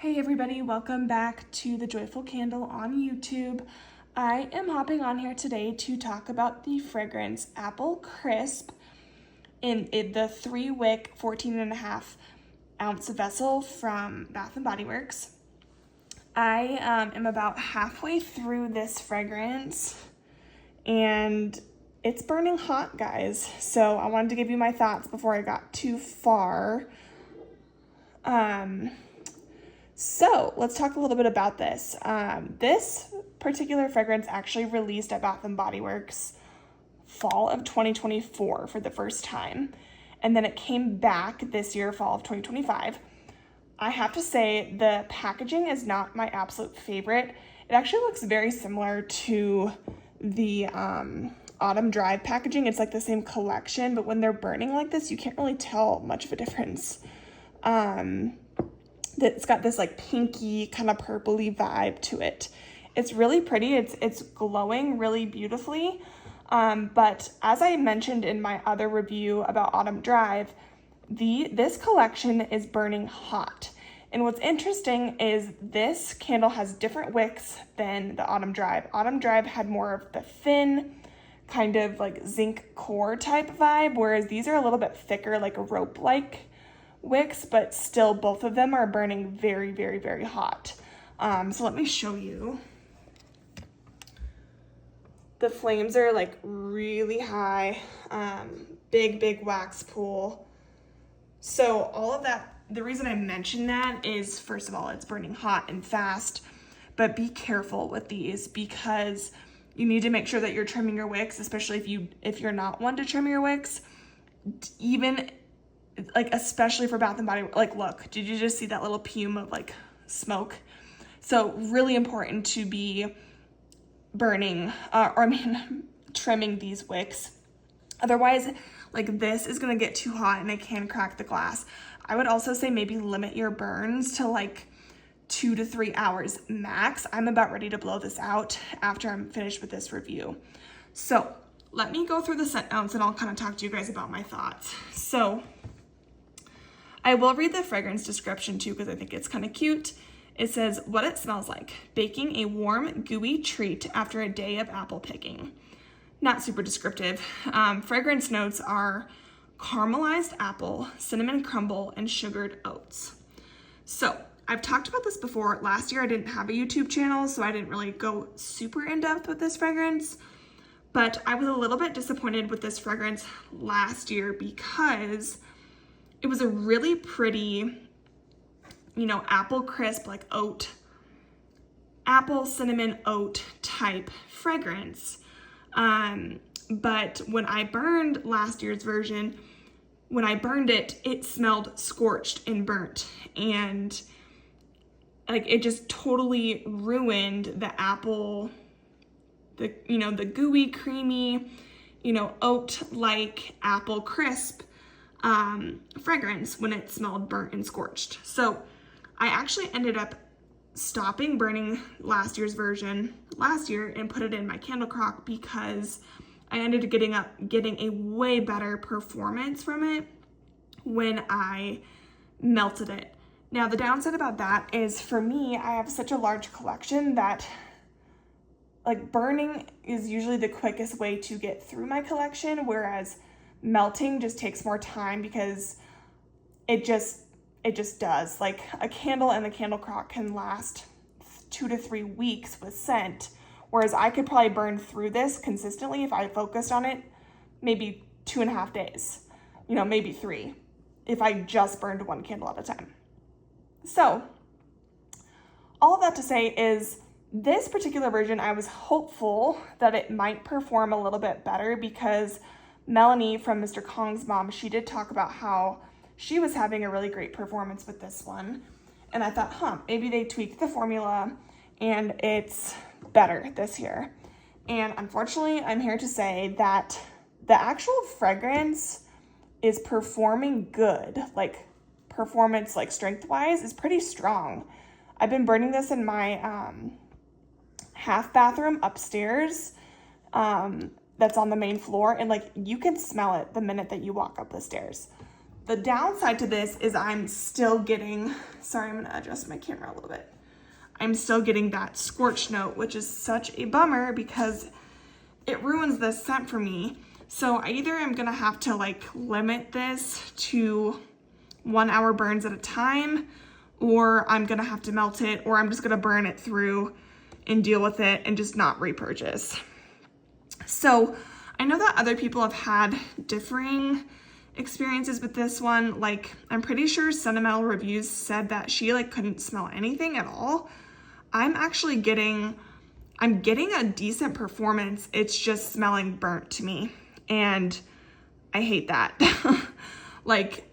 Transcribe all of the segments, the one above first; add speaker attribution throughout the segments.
Speaker 1: Hey everybody, welcome back to The Joyful Candle on YouTube. I am hopping on here today to talk about the fragrance Apple Crisp in the 3-wick 14.5 ounce vessel from Bath & Body Works. I am about halfway through this fragrance and it's burning hot, guys. So I wanted to give you my thoughts before I got too far. So let's talk a little bit about this. This particular fragrance actually released at Bath & Body Works fall of 2024 for the first time. And then it came back this year, fall of 2025. I have to say the packaging is not my absolute favorite. It actually looks very similar to the Autumn Drive packaging. It's like the same collection, but when they're burning like this, you can't really tell much of a difference. It's got this like pinky kind of purpley vibe to it. It's really pretty. It's glowing really beautifully. But as I mentioned in my other review about Autumn Drive, this collection is burning hot. And what's interesting is this candle has different wicks than the Autumn Drive. Autumn Drive had more of the thin, kind of like zinc core type vibe, whereas these are a little bit thicker, like a rope-like wicks, but still both of them are burning very, very, very hot. So let me show you. The flames are like really high, big wax pool. So all of that, the reason I mention that is, first of all, it's burning hot and fast, but be careful with these because you need to make sure that you're trimming your wicks, especially if you're not one to trim your wicks, even like especially for Bath & Body, like look, did you just see that little plume of like smoke? So really important to be burning, trimming these wicks. Otherwise, like this is gonna get too hot and it can crack the glass. I would also say maybe limit your burns to like 2 to 3 hours max. I'm about ready to blow this out after I'm finished with this review. So let me go through the scent notes and I'll kind of talk to you guys about my thoughts. So I will read the fragrance description too because I think it's kind of cute. It says, what it smells like: baking a warm, gooey treat after a day of apple picking. Not super descriptive. Fragrance notes are caramelized apple, cinnamon crumble, and sugared oats. So I've talked about this before. Last year I didn't have a YouTube channel, so I didn't really go super in depth with this fragrance. But I was a little bit disappointed with this fragrance last year because it was a really pretty, apple crisp, like apple cinnamon oat type fragrance. But when I burned last year's version, when I burned it, it smelled scorched and burnt. And like it just totally ruined the apple, the gooey, creamy, oat-like apple crisp fragrance when it smelled burnt and scorched. So I actually ended up stopping burning last year's version last year and put it in my candle crock because I ended up getting a way better performance from it when I melted it. Now the downside about that is, for me, I have such a large collection that like burning is usually the quickest way to get through my collection, whereas melting just takes more time because it just does. Like a candle in the candle crock can last 2 to 3 weeks with scent, whereas I could probably burn through this consistently if I focused on it, maybe 2.5 days, maybe 3, if I just burned one candle at a time. So all of that to say is, this particular version, I was hopeful that it might perform a little bit better because Melanie from Mr. Kong's mom, she did talk about how she was having a really great performance with this one. And I thought, maybe they tweaked the formula and it's better this year. And unfortunately, I'm here to say that the actual fragrance is performing good. Like performance, like strength-wise, is pretty strong. I've been burning this in my half bathroom upstairs. That's on the main floor, and like you can smell it the minute that you walk up the stairs. The downside to this is I'm still getting, sorry, I'm gonna adjust my camera a little bit. I'm still getting that scorch note, which is such a bummer because it ruins the scent for me. So I either am gonna have to like limit this to 1 hour burns at a time, or I'm gonna have to melt it, or I'm just gonna burn it through and deal with it and just not repurchase. So I know that other people have had differing experiences with this one. Like, I'm pretty sure Sentimental Reviews said that she like couldn't smell anything at all. I'm getting a decent performance. It's just smelling burnt to me, and I hate that. Like,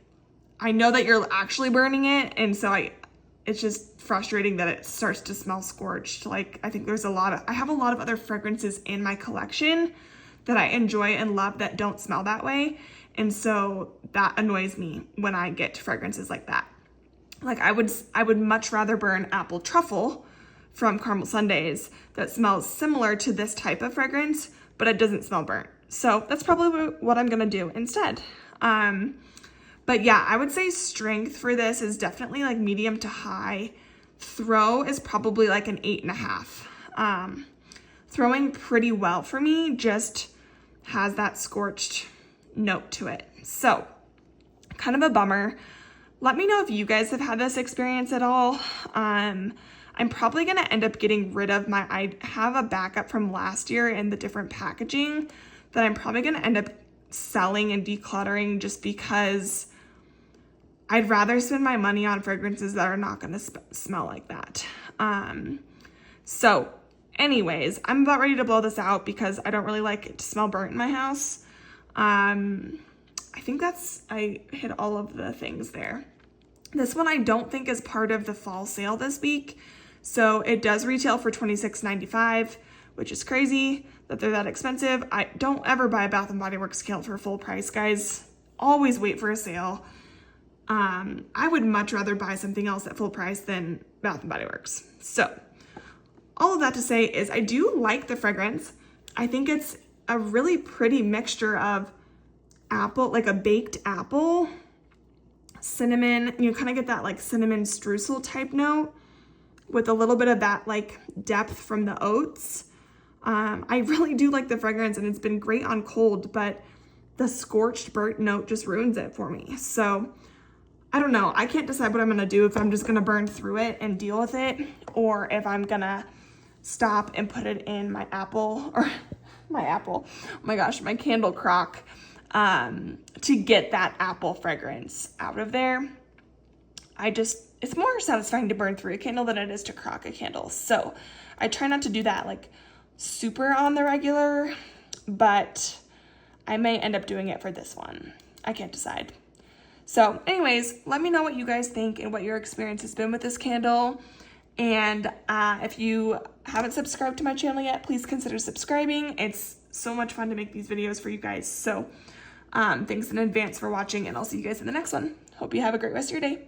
Speaker 1: I know that you're actually burning it, and so it's just frustrating that it starts to smell scorched. Like, I think I have a lot of other fragrances in my collection that I enjoy and love that don't smell that way. And so that annoys me when I get fragrances like that. Like, I would much rather burn Apple Truffle from Caramel Sundays that smells similar to this type of fragrance, but it doesn't smell burnt. So that's probably what I'm gonna do instead. But yeah, I would say strength for this is definitely like medium to high. Throw is probably like an 8.5. Throwing pretty well for me, just has that scorched note to it. So kind of a bummer. Let me know if you guys have had this experience at all. I'm probably gonna end up getting rid of I have a backup from last year in the different packaging that I'm probably gonna end up selling and decluttering, just because I'd rather spend my money on fragrances that are not gonna smell like that. So anyways, I'm about ready to blow this out because I don't really like it to smell burnt in my house. I think I hit all of the things there. This one I don't think is part of the fall sale this week. So it does retail for $26.95, which is crazy that they're that expensive. I don't ever buy a Bath & Body Works candle for full price, guys. Always wait for a sale. I would much rather buy something else at full price than Bath & Body Works. So all of that to say is I do like the fragrance. I think it's a really pretty mixture of apple, like a baked apple, cinnamon. You kind of get that like cinnamon streusel type note with a little bit of that like depth from the oats. I really do like the fragrance, and it's been great on cold, but the scorched burnt note just ruins it for me. So I don't know. I can't decide what I'm gonna do, if I'm just gonna burn through it and deal with it, or if I'm gonna stop and put it in my my candle crock, to get that apple fragrance out of there. It's more satisfying to burn through a candle than it is to crock a candle. So I try not to do that like super on the regular, but I may end up doing it for this one. I can't decide. So anyways, let me know what you guys think and what your experience has been with this candle. And if you haven't subscribed to my channel yet, please consider subscribing. It's so much fun to make these videos for you guys. So thanks in advance for watching, and I'll see you guys in the next one. Hope you have a great rest of your day.